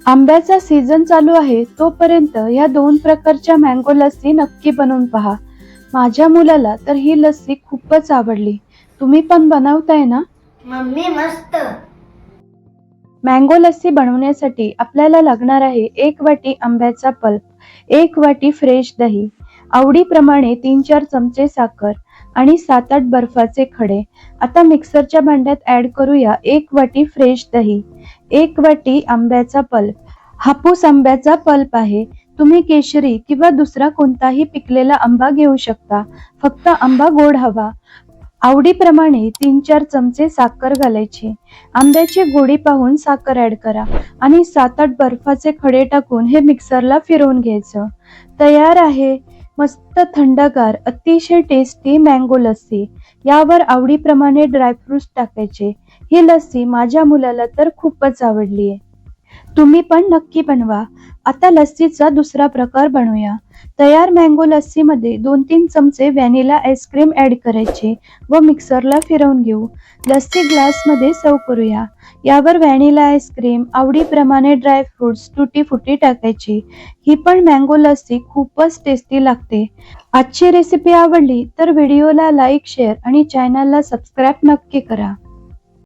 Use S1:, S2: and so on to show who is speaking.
S1: आंब्याचा सीझन चालू आहे तोपर्यंत या दोन प्रकारच्या मँगो लस्सी नक्की बनवून पहा. माझ्या मुलाला तर ही लस्सी खूपच आवडली. तुम्ही पण बनवताय ना?
S2: मम्मी मस्त.
S1: मँगो लस्सी बनवण्यासाठी आपल्याला लागणार आहे 1 वाटी आंब्याचा पल्प, 1 वाटी फ्रेश दही, आवडीप्रमाणे 3-4 चमचे साखर आणि 7-8 बर्फाचे खडे. आता मिक्सरच्या भांड्यात ऍड करूया 1 वाटी फ्रेश दही, 1 वाटी आंब्याचा पल्प. हापूस आंब्याचा पल्प आहे. तुम्ही केशरी किंवा दुसरा कोणताही पिकलेला आंबा घेऊ शकता. फक्त आंबा गोड हवा. आवडीप्रमाणे 3-4 चमचे साखर घालायची. आंब्याची गोडी पाहून साखर ऍड करा आणि 7-8 बर्फाचे खडे टाकून हे मिक्सरला फिरवून घ्यायचं. तयार आहे मस्त थंडगार अतिशय टेस्टी मँगो लस्सी. यावर आवडीप्रमाणे ड्रायफ्रुट्स टाकायचे. ही लस्सी माझ्या मुलाला तर खूपच आवडली आहे. तुम्ही पण नक्की बनवा. आता लस्सीचा दुसरा प्रकार बनवूया. तयार मँगो लस्सीमध्ये 2-3 चमचे व्हॅनिला आईस्क्रीम ऍड करायचे व मिक्सरला फिरवून घेऊ. लस्सी ग्लासमध्ये सर्व करूया. यावर व्हॅनिला आईस्क्रीम, आवडीप्रमाणे ड्रायफ्रुट्स, टुटी फुटी टाकायची. ही पण मँगो लस्सी खूपच टेस्टी लागते. आजची रेसिपी आवडली तर व्हिडिओला लाईक, शेअर आणि चॅनलला सबस्क्राईब नक्की करा.